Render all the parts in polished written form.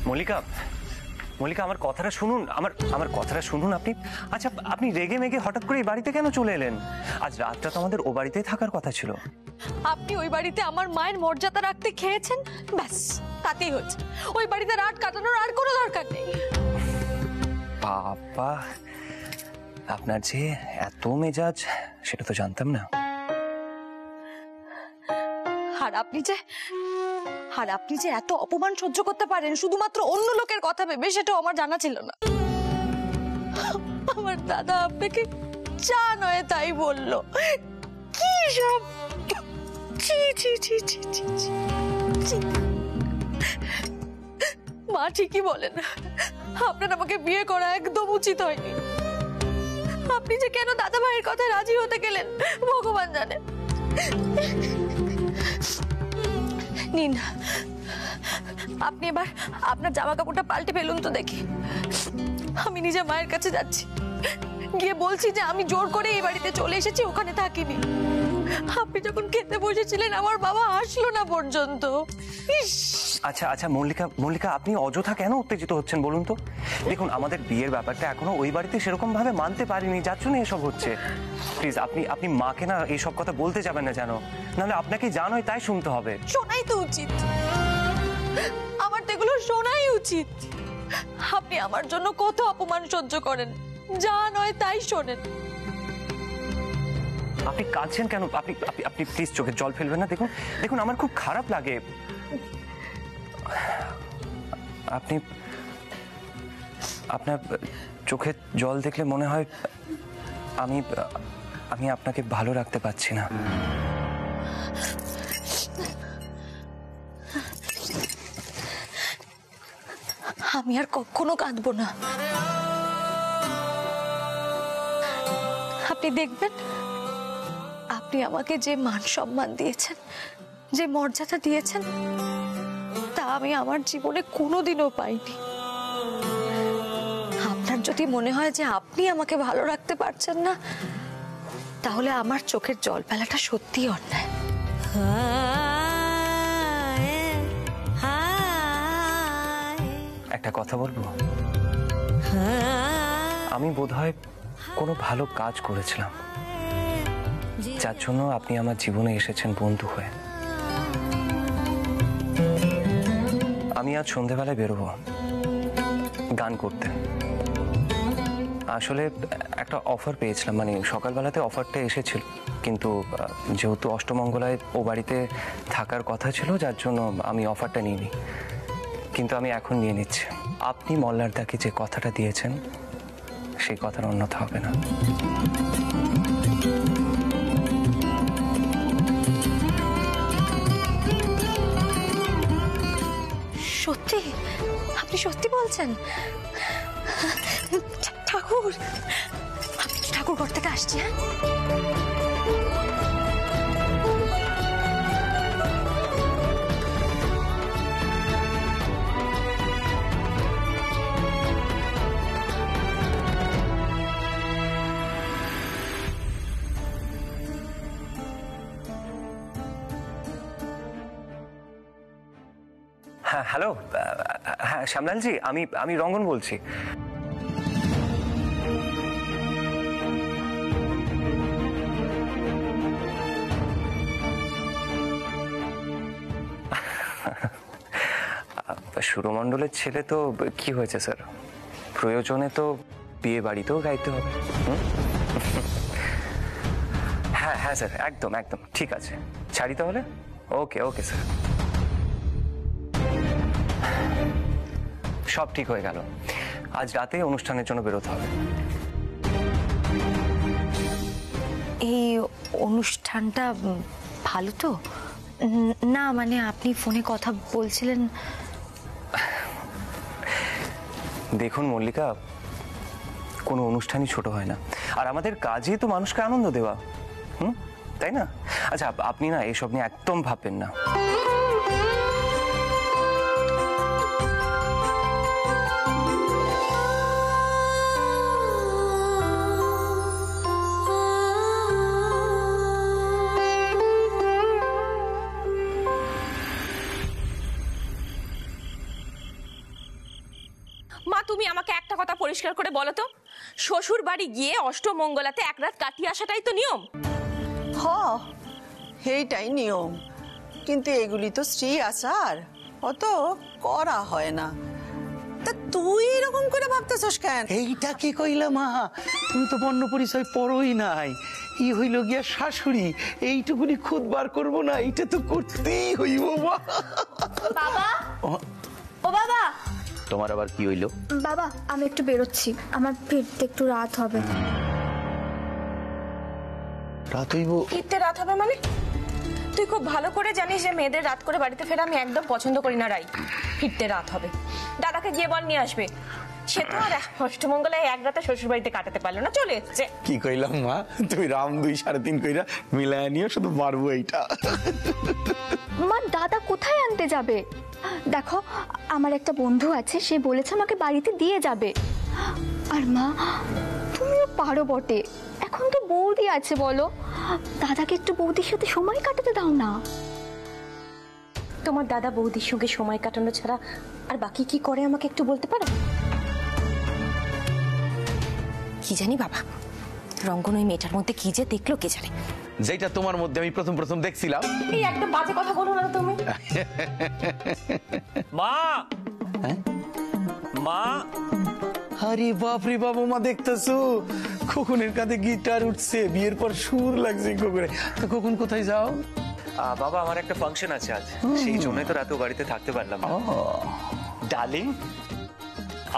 মল্লিকা, মল্লিকা আমার কথাটা শুনুন, আমার কথাটা শুনুন আপনি। আচ্ছা, আপনি রেগে মেগে হঠাৎ করে এই বাড়িতে কেন চলে এলেন? আজ রাতটা তো আমাদের ও বাড়িতেই থাকার কথা ছিল। আপনি ওই বাড়িতে আমার মায়ের মর্যাদা রাখতে খেয়েছেন, ব্যাস তাতেই হচ্ছে। ওই বাড়িতে রাত কাটানোর আর কোনো দরকার নেই। বাবা, আপনার যে এত মেজাজ সেটা তো জানতাম না। আর আপনি যে এত অপমান সহ্য করতে পারেন শুধুমাত্র অন্য লোকের কথা ভেবে, সেটাও আমার জানা ছিল না। আমার দাদা আপনাকে যা নয় তাই বললো। কি সব! মা ঠিকই বলেন, আপনার আমাকে বিয়ে করা একদম উচিত হয়নি। আপনি যে কেন দাদা ভাইয়ের কথা রাজি হতে গেলেন ভগবান জানে। নিন, আপনি এবার আপনার জামা কাপড়টা পাল্টে ফেলুন তো দেখি। আমি নিজে মায়ের কাছে যাচ্ছি, গিয়ে বলছি যে আমি জোর করে এই বাড়িতে চলে এসেছি, ওখানে থাকিনি। আপনি যখন খেতে বসেছিলেন আমার বাবা আসলো না পর্যন্ত। আচ্ছা আচ্ছা মল্লিকা, আপনি অযথা কেন উত্তেজিত হচ্ছেন বলুন তো? দেখুন, আমাদের বিয়ের ব্যাপারটা এখনো ওই বাড়িতে সেরকম ভাবে মানতে পারিনি, যার জন্য এসব হচ্ছে। প্লিজ আপনি মাকে না এইসব কথা বলতে যাবেন না, জানো? নাহলে আপনাকে যা নয় তাই শুনতে হবে। শোনাই তো উচিত, আমার তো এগুলো শোনাই উচিত। আপনি আমার জন্য কত অপমান সহ্য করেন, যা নয় তাই শোনেন। আপনি কাঁদছেন কেন? আপনি প্লিজ চোখে জল ফেলবেন না। দেখুন আমার খুব খারাপ লাগে। আপনার চোখে জল দেখলে মনে হয় আমি আপনাকে ভালো রাখতে পারছি না। আমি আর কখনো কাঁদবো না। আপনি দেখবেন, আপনি আমাকে যে মান সম্মান দিয়েছেন, যে মর্যাদা দিয়েছেন, তা আমি আমার জীবনে কোনোদিনও পাইনি। আপনার যদি মনে হয় যে আপনি আমাকে ভালো রাখতে পারছেন না, তাহলে আমার চোখের জল ফেলাটা সত্যিই অন্যায়। একটা কথা বলবো? আমি বোধহয় কোনো ভালো কাজ করেছিলাম, যার জন্য আপনি আমার জীবনে এসেছেন বন্ধু হয়ে। আমি আজ সন্ধেবেলায় বেরোবো গান করতে। আসলে একটা অফার পেয়েছিলাম, মানে সকালবেলাতে অফারটা এসেছিল, কিন্তু যেহেতু অষ্টমঙ্গলায় ও বাড়িতে থাকার কথা ছিল, যার জন্য আমি অফারটা নিইনি। কিন্তু আমি এখন নিয়ে নিচ্ছি। আপনি মল্লারদাকে যে কথাটা দিয়েছেন সেই কথার অন্যথা হবে না। সত্যি? আপনি সত্যি বলছেন? ঠাকুর, আমি ঠাকুর ঘর থেকে আসছি। হ্যাঁ, হ্যালো। হ্যাঁ শ্যামলালজি, আমি রঙ্গন বলছি। সুরমণ্ডলের ছেলে তো কি হয়েছে স্যার, প্রয়োজনে তো বিয়ে বাড়িতেও গাইতে হবে। হ্যাঁ হ্যাঁ স্যার, একদম একদম ঠিক আছে। ছাড়ি তাহলে। ওকে ওকে স্যার, সব ঠিক হয়ে গেল। আজ রাতে অনুষ্ঠানের জন্য বেরোতে হবে। এই অনুষ্ঠানটা ভালো তো? না মানে আপনি ফোনে কথা বলছিলেন। দেখুন মল্লিকা, কোনো অনুষ্ঠানই ছোট হয় না, আর আমাদের কাজই তো মানুষকে আনন্দ দেওয়া, তাই না? আচ্ছা, আপনি না এসব নিয়ে একদম ভাববেন না। তুমি আমাকে একটা কথা পরিষ্কার করে বলো তো, শ্বশুর বাড়ি গিয়ে অষ্টমঙ্গলাতে এক রাত কাটিয়ে আসাটাই তো নিয়ম। হ, এইটাই নিয়ম, কিন্তু এগুলি তো স্ত্রী আচার, অত করা হয় না। তা তুই এরকম করে ভাবতেছস কেন? এইটা কি কইলা মা, তুমি তো বর্ণ পরিচয় পড়োই নাই। ই হইল গিয়া শাশুড়ি, এইটুকুনি খুদ বার করবো না, এইটা তো করতেই হইব। বাবা, ও, ও বাবা, তোমার আবার কি হইল? বাবা আমি একটু বেরোচ্ছি, আমার ফিরতে একটু রাত হবে। রাত হইব? ফিরতে রাত হবে মানে? তুই খুব ভালো করে জানিস যে মেয়েদের রাত করে বাড়িতে ফেরা আমি একদম পছন্দ করি না রাই। ফিরতে রাত হবে, দাদাকে গিয়ে বল নিয়ে আসবে। সে তো আর অষ্টমঙ্গলায় এক রাতে শ্বশুর বাড়িতে কাটাতে পারলো না, চলে এসছে। কি কইলাম মা, তুমি রাম 2 3.5 কইরা মিলায় নিও, শুধু মারবো এইটা। মা দাদা কোথায় আনতে যাবে? দেখো আমার একটা বন্ধু আছে, সে বলেছে আমাকে বাড়িতে দিয়ে যাবে। আর মা তুমিও পারো বটে, এখন তো বৌদি আছে, বলো দাদাকে একটু বৌদির সাথে সময় কাটাতে দাও না। তোমার দাদা বৌদির সঙ্গে সময় কাটানো ছাড়া আর বাকি কি করে আমাকে একটু বলতে পারো? কি জানি বাবা, রঙ্গন ওই মেয়েটার মধ্যে কি যে দেখলো কে জানে। যেটা তোমার মধ্যে আমি প্রথম দেখছিলাম। এই একটা বাজে কথা বলো না তুমি। মা, মা, আরে বাপ রে বাবা, মা দেখতেছো খোকনের কাঁধে গিটার উঠছে, বিয়ের পর সুর লাগছে খোকনে। তা খোকন কোথায় যাও? বাবা আমার একটা ফাংশন আছে আজ, সেই জন্যই তো রাতেও বাড়িতে থাকতে পারলাম না। ডার্লিং,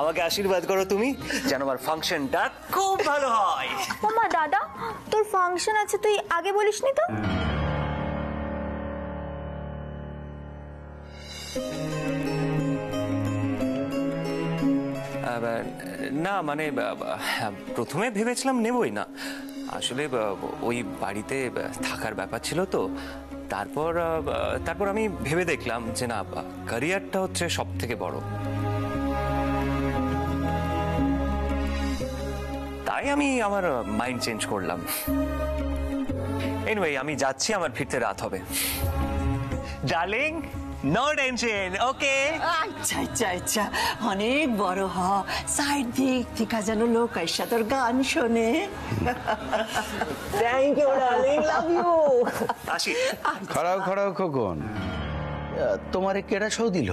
আমাকে আশীর্বাদ করো তুমি, যেন আমার ফাংশনটা খুব ভালো হয়। মামা দাদা তোর ফাংশন আছে, তুই আগে বলিসনি তো? না মানে প্রথমে ভেবেছিলাম নেবই না, আসলে ওই বাড়িতে থাকার ব্যাপার ছিল তো। তারপর আমি ভেবে দেখলাম যে না, ক্যারিয়ারটা হচ্ছে সব থেকে বড়। তাই আমি আমার মাইন্ড চেঞ্জ করলাম। এনিওয়ে আমি যাচ্ছি, আমার ফিরতে রাত হবে। ডার্লিং, নো টেনশন, ওকে? আচ্ছা আচ্ছা আচ্ছা, অনেক বড় হ, সাইড দিক থেকে যেন লোক আইসা তোর গান শোনে। Thank you darling, love you. আসি। খড়াও খোকন, তোমারে কেডা শো দিল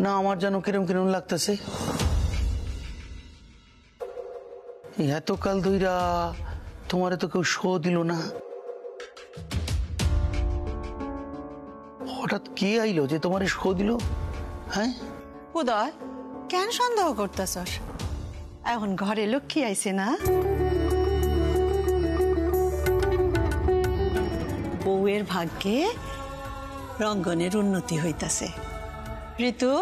না? আমার যেন কিরম লাগতেছে। এতকাল ধইরা তোমারে তো কেউ শো দিল না, হঠাৎ কে আইলো যে তোমারে শো দিল? হ্যাঁ উদয়, কেন সন্দেহ করতেছস? এখন ঘরে লক্ষ্মী আইছে না, বউয়ের ভাগ্যে রঙ্গনের উন্নতি হইতাছে। ঋতু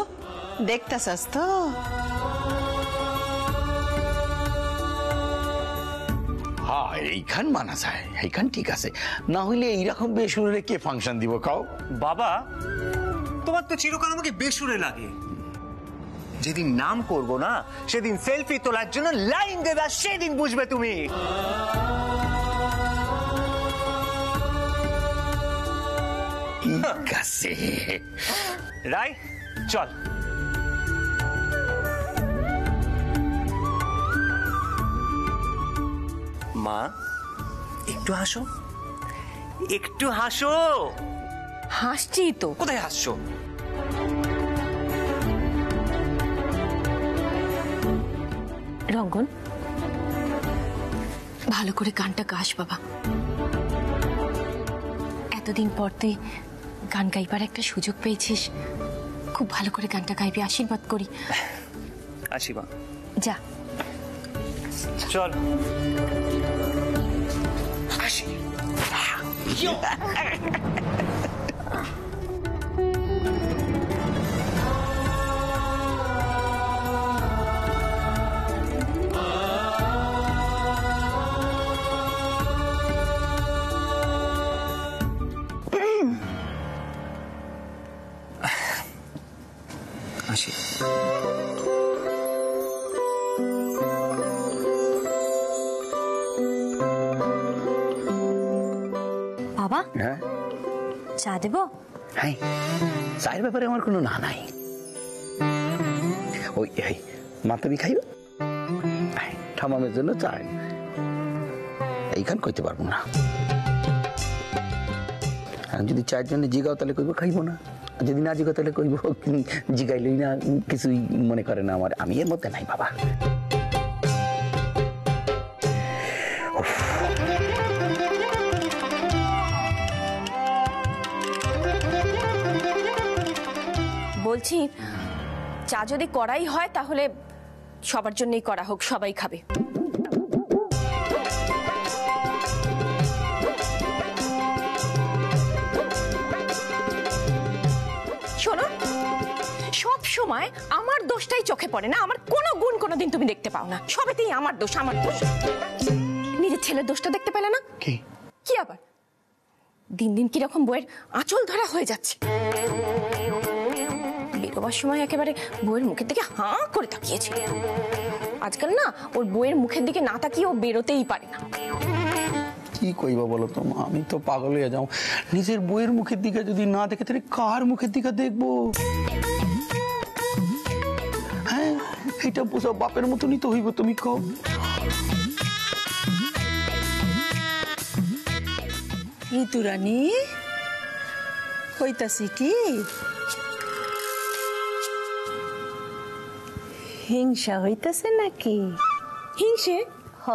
দেখতাছস তো? হ্যাঁ, এইখান মানা যায়, এইখান ঠিক আছে। না হইলে এইরকম বেসুরে কে ফাংশন দিব কাও? বাবা, তোমার তো চিরকাল আমাকে বেসুরে লাগে। যেদিন নাম করব না, সেদিন সেলফি তোলার জন্য লাইন দেবা, সেদিন বুঝবে তুমি। ঠিক আছে রাই, চল। মা, একটু হাসো, একটু হাসো। হাসছি তো। কোথায় হাসছো? রঙ্গন, ভালো করে গানটা গাস বাবা। এতদিন পর তুই গান গাইবার একটা সুযোগ পেয়েছিস, খুব ভালো করে গানটা গাইবি, আশীর্বাদ করি। আসি মা। যা, চল। আসি। আসি। বাবা হ্যাঁ চা দেবো? হ্যাঁ, চায়ের ব্যাপারে আমার কোনো না নাই। ওই মা তুমি খাইবে? ঠামামের জন্য চাই এইখান কইতে পারবো না। আর যদি চায়ের জন্য জিগাও তাহলে কইব খাইবো না, আর যদি না জিগাও তাহলে কইব জিগাইলই না, কিছুই মনে করে না আমার। আমি এর মধ্যে নাই বাবা। বলছি চা যদি করাই হয় তাহলে সবার জন্যই করা হোক, সবাই খাবে। শোনো, সব সময় আমার দোষটাই চোখে পড়ে না, আমার কোনো গুণ কোনোদিন তুমি দেখতে পাও না, সবেতেই আমার দোষ আমার দোষ। নিজের ছেলের দোষটা দেখতে পেলে না? কি কি আবার দিন দিন কিরকম বইয়ের আঁচল ধরা হয়ে যাচ্ছে। বেরোবার সময় একেবারে বইয়ের মুখের দিকে হাঁ করে তাকিয়েছিল। আজকাল না ওর বইয়ের মুখের দিকে না তাকিয়ে ও বেরোতেই পারে না। কি কইবা বলো তো মা, আমি তো পাগল হয়ে যাও। নিজের বইয়ের মুখের দিকে যদি না দেখে তাহলে কার মুখের দিকে দেখবো? হ্যাঁ, এটা বোঝা বাপের মতনই তো হইব, তুমি কও। ঋতুরানী কইতাছি কি, হিংসা হইতাছে নাকি? হিংসে? হ,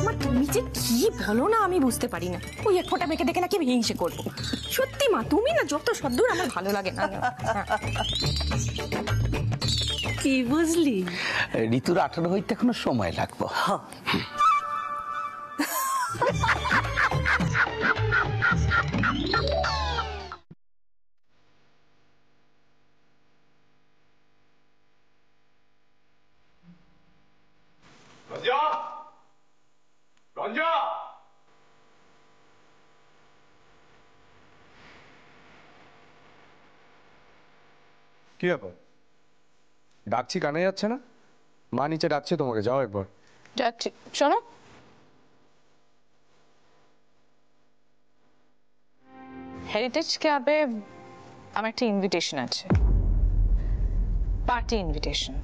মা তুমি যে কি বলো না আমি বুঝতে পারি না। ওই এক ফোঁটা মেয়েকে দেখে নাকি আমি হিংসে করবো? সত্যি মা, তুমি না যত সদ্দূর আমার ভালো লাগে না। কি বুঝলি? ঋতুর 18 হইতে এখনো সময় লাগবে। রঞ্জা, রঞ্জা, কি ব্যাপার? ডাকছি কানে যাচ্ছে না? মা নিচে ডাকছে তোমাকে, যাও একবার। যাচ্ছি। শোনো, হেরিটেজ ক্লাবে আমার একটা ইনভিটেশন আছে, পার্টি ইনভিটেশন।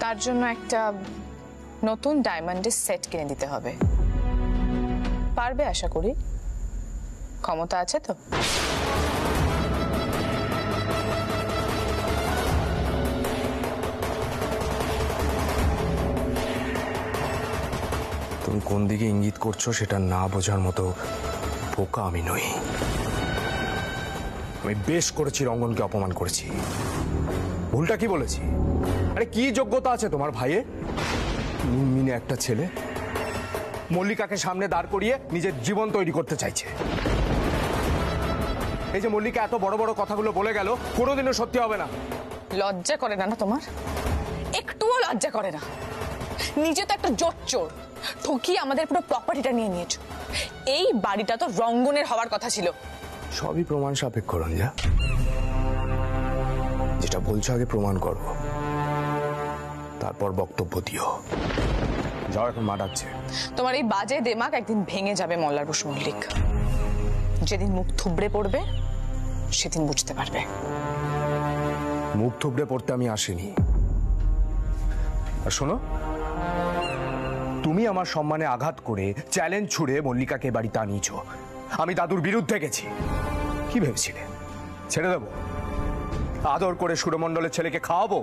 তার জন্য একটা নতুন ডায়মন্ডের সেট কিনে দিতে হবে। পারবে আশা করি? ক্ষমতা আছে তো? তুমি কোন দিকে ইঙ্গিত করছো সেটা না বোঝার মতো বোকা আমি নই। আমি বেশ করেছি, রঙ্গনকে অপমান করেছি। ভুলটা কি বলেছি? আরে কি যোগ্যতা আছে তোমার ভাইয়ের? মিনে একটা ছেলে মল্লিকাকে সামনে দাঁড় করিয়ে নিজের জীবন তৈরি করতে চাইছে। এই যে মল্লিকা এত বড় বড় কথাগুলো বলে গেল, কোনোদিনও সত্যি হবে না। লজ্জা করে না? না তোমার একটুও লজ্জা করে না? নিজে তো একটা জোট চোর, ঠকিয়ে আমাদের পুরো প্রপার্টিটা নিয়ে নিয়েছো। এই বাড়িটা তো রঙ্গনের হওয়ার কথা ছিল। সবই প্রমাণ সাপেক্ষ রঞ্জা, যেটা বলছো আগে প্রমাণ করো, তারপর বক্তব্য দিও। যাও, এখন মা ডাকছে। তোমার এই বাজে দেমাগ একদিন ভেঙে যাবে মল্লার বসু মল্লিক। যেদিন মুখ থুবড়ে পড়বে সেদিন বুঝতে পারবে। মুখ থুবড়ে পড়তে আমি আসিনি। আর শোনো, তুমি আমার সম্মানে আঘাত করে চ্যালেঞ্জ ছুড়ে মল্লিকাকে বাড়িতে আনিয়েছ। আমি দাদুর বিরুদ্ধে গেছি। কি ভেবেছিলে ছেড়ে দেবো? আদর করে সুরমণ্ডলের ছেলেকে খাওয়াবো?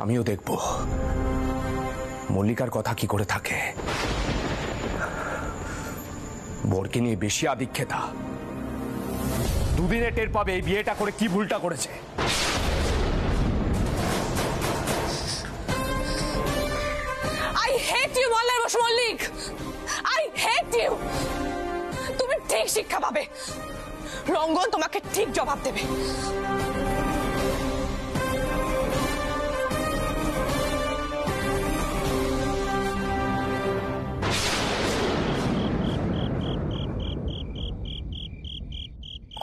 আমিও দেখব মল্লিকার কথা কি করে থাকে। বরকে নিয়ে বেশি আদিক্ষেতা। দুদিনে টের পাবে এই বিয়েটা করে কি ভুলটা করেছে। I hate you, Mallar Basu Mallick. I hate you. তুমি ঠিক শিক্ষা পাবে, রঙ্গন তোমাকে ঠিক জবাব দেবে।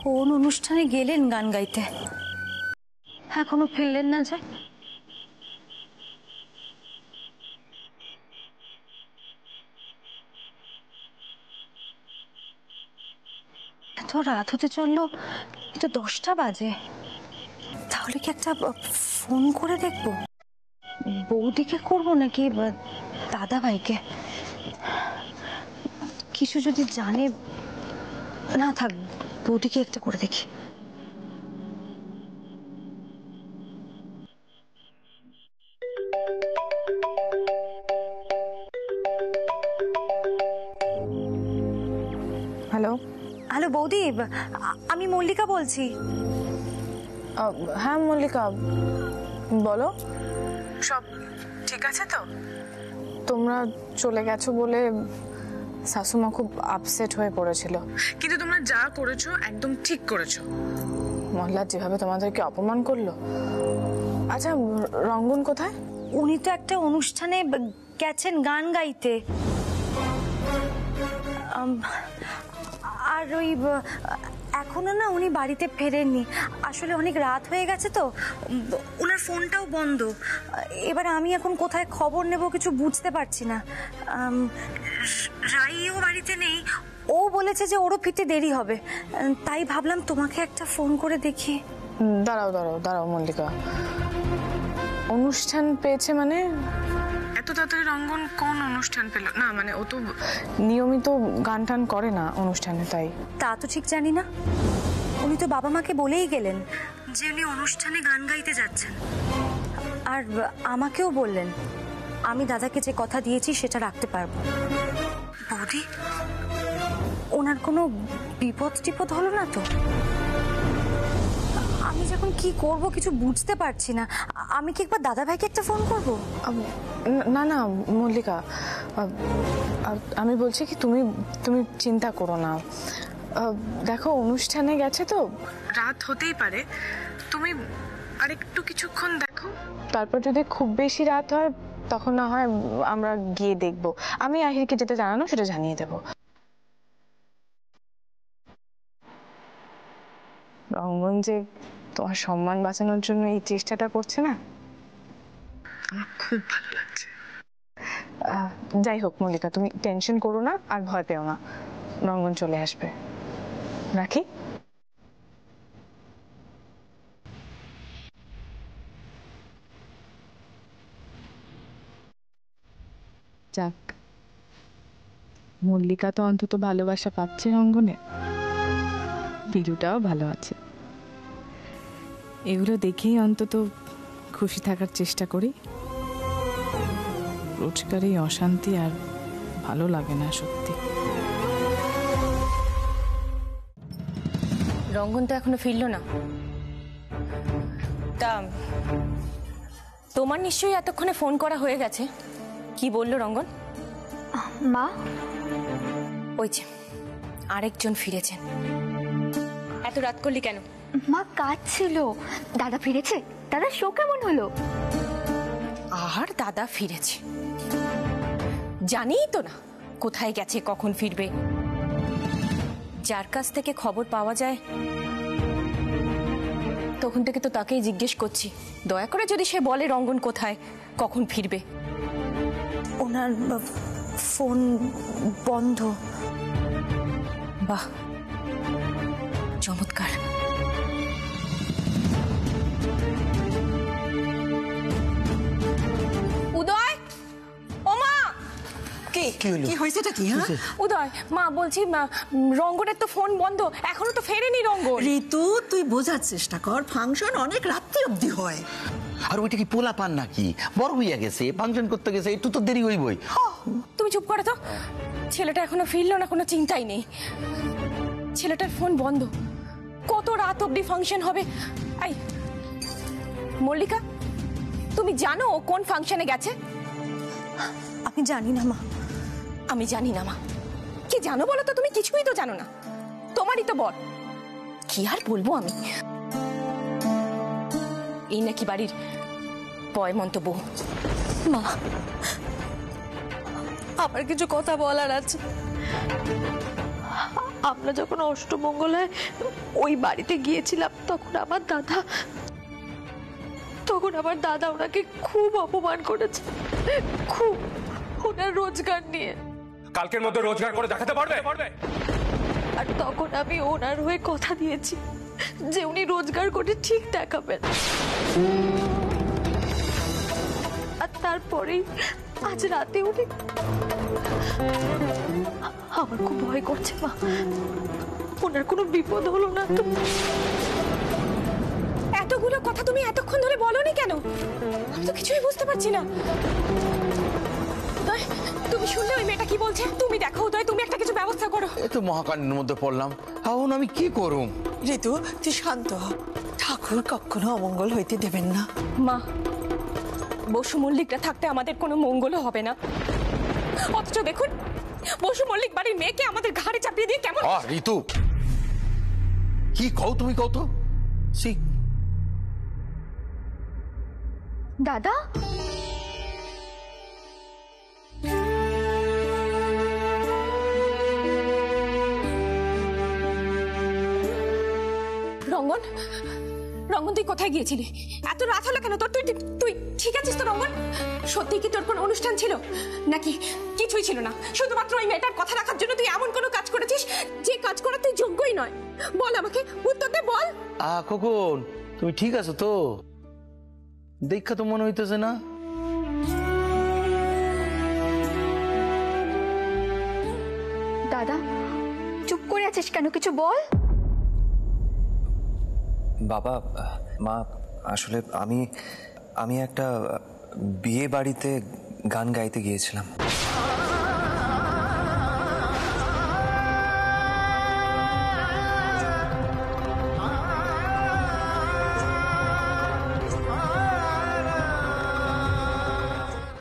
কোন অনুষ্ঠানে গেলেন গান গাইতে, এখনো ফিরলেন না যে? তো রাত হতে চললো, এটা 10টা বাজে। তাহলে কি একটা ফোন করে দেখবো? বৌদিকে করবো নাকি দাদা ভাইকে? কিছু যদি জানে, না থাক, বৌদিকে একটা করে দেখি। হ্যালো। হ্যালো বৌদি, আমি মল্লিকা বলছি। হ্যাঁ মল্লিকা, বলো। সব ঠিক আছে তো? তোমরা চলে গেছো বলে শাশুমা খুব আপসেট হয়ে পড়েছিল, কিন্তু তোমরা যা করেছো একদম ঠিক করেছো। মহল্লা যেভাবে তোমাদেরকে অপমান করলো। আচ্ছা, রঙ্গন কোথায়? উনি তো একটা অনুষ্ঠানে গেছেন গান গাইতে। আর ওই এখনো না উনি বাড়িতে ফেরেননি। আসলে অনেক রাত হয়ে গেছে তো, ওনার ফোনটাও বন্ধ। এবার আমি এখন কোথায় খবর নেব কিছু বুঝতে পারছি না। রাইও বাড়িতে নেই, ও বলেছে যে ওরও ফিরতে দেরি হবে। তাই ভাবলাম তোমাকে একটা ফোন করে দেখি। দাঁড়াও দাঁড়াও দাঁড়াও মল্লিকা, অনুষ্ঠান পেয়েছে মানে? এত তাড়াতাড়ি রঙ্গন কোন অনুষ্ঠান পেল? না মানে ও তো নিয়মিত গান টান করে না অনুষ্ঠানে, তাই। তা তো ঠিক জানি না। উনি তো বাবা মাকে বলেই গেলেন যে উনি অনুষ্ঠানে গান গাইতে যাচ্ছেন। আর আমাকেও বললেন আমি দাদাকে যে কথা দিয়েছি সেটা রাখতে পারবো। বৌদি, ওনার কোনো বিপদ টিপদ হলো না তো? আমি যখন কি করব কিছু বুঝতে পারছি না। আমি কি একবার দাদা ভাইকে একটা ফোন করব? না না মল্লিকা, আমি বলছি কি তুমি তুমি চিন্তা করো না। দেখো অনুষ্ঠানে গেছে তো রাত হতেই পারে, তুমি আরেকটু কিছুক্ষণ দেখো, তারপর যদি খুব বেশি রাত হয় তখন না হয় আমরা গিয়ে দেখবো। আমি আহিরকে যেটা জানানো সেটা জানিয়ে দেবো। রঙ্গন যে তোমার সম্মান বাঁচানোর জন্য এই চেষ্টাটা করছে না, খুব ভালো লাগছে। যাই হোক মল্লিকা, তুমি টেনশন করো না আর ভয় পেও না, রঙ্গন চলে আসবে। রাখি। যাক, মল্লিকা তো অন্তত ভালোবাসা পাচ্ছে রঙ্গনে, বিলুটাও ভালো আছে। এগুলো দেখেই অন্তত খুশি থাকার চেষ্টা করি। রোজকার এই অশান্তি আর ভালো লাগে না সত্যি। রঙ্গন তো এখনো ফিরলো না। তা তোমার নিশ্চয়ই এতক্ষণে ফোন করা হয়ে গেছে। কি বললো রঙ্গন? মা, ওই যে আরেকজন ফিরেছেন। এত রাত করলি কেন? মা কাজ ছিল। দাদা ফিরেছে? দাদা শো কেমন হলো? আর দাদা ফিরেছে, জানিই তো না কোথায় গেছে, কখন ফিরবে। যার কাছ থেকে খবর পাওয়া যায় তখন থেকে তো তাকেই জিজ্ঞেস করছি। দয়া করে যদি সে বলে রঙ্গন কোথায়, কখন ফিরবে। ওনার ফোন বন্ধ। বাহ, চমৎকার। উদয়, ও মা। কি হয়েছেটা কি? হ্যাঁ উদয়, মা বলছি রঙ্গনের তো ফোন বন্ধ, এখনো তো ফেরেনি রঙ্গন। ঋতু, তুই বোঝার চেষ্টা কর, ফাংশন অনেক রাত্রি অবধি হয়। আর ওইটা কি পোলা পান নাকি? বড় হইয়া গেছে, ফাংশন করতে গেছে, একটু তো দেরি হইবই। তুমি চুপ করো তো। ছেলেটা এখনো ফিরলো না, কোনো চিন্তাই নেই। ছেলেটার ফোন বন্ধ, কত রাত অবধি ফাংশন হবে। এই মল্লিকা, তুমি জানো ও কোন ফাংশনে গেছে? আমি জানি না মা, আমি জানি না মা। কি জানো বলো তো? তুমি কিছুই তো জানো না, তোমারই তো বর। কি আর বলবো আমি। এই নাকি বাড়ির পয়মন্ত বউ। মা, আমার কিছু কথা বলার আছে। আমরা যখন অষ্টমঙ্গলায় ওই বাড়িতে গিয়েছিলাম তখন আমার দাদা ওনাকে খুব অপমান করেছে, খুব। ওনার রোজগার নিয়ে। কালকের মধ্যে রোজগার করে দেখাতে পারবে? আর তখন আমি ওনার হয়ে কথা দিয়েছি যে উনি রোজগার করে ঠিক দেখাবেন। আর তারপরেই আজ রাতে উনি, আমার খুব ভয় করছে মা, ওনার কোনো বিপদ হলো না তো? এতগুলো কথা তুমি এতক্ষণ ধরে বলনি কেন? আমি তো কিছুই বুঝতে পারছি না। উদয়, তুমি শুনলে ওই মেয়েটা কি বলছে? তুমি দেখো উদয়, তুমি একটা কিছু ব্যবস্থা করো। এ তো মহাকাণ্ডের মধ্যে পড়লাম, এখন আমি কি করুম? ঋতু, তুই শান্ত হ। ঠাকুর কখনো অমঙ্গল হইতে দেবেন না। মা, বসু মল্লিকরা থাকতে আমাদের কোনো মঙ্গলও হবে না। অথচ দেখুন, বসু মল্লিক বাড়ির মেয়েকে আমাদের ঘাড়ে চাপিয়ে দিয়ে কেমন। ঋতু, কি কও তুমি, কও তো। দাদা, রঙ্গন, রঙ্গন তুই কোথায় গিয়েছিলি? এত রাত হলো কেন তোর? তুই তুই ঠিক আছিস তো রঙ্গন? সত্যি কি তোর কোনো অনুষ্ঠান ছিল নাকি কিছুই ছিল না? শুধুমাত্র ওই মেয়েটার কথা রাখার জন্য তুই এমন কোনো কাজ করেছিস যে কাজ করা তুই যোগ্যই নয়? বল আমাকে, উত্তর দে, বল। খোকন, তুমি ঠিক আছো তো? দেখা তো মনে হইতেছে না। দাদা চুপ করে আছিস কেন? কিছু বল। বাবা, মা, আসলে আমি একটা বিয়ে বাড়িতে গান গাইতে গিয়েছিলাম।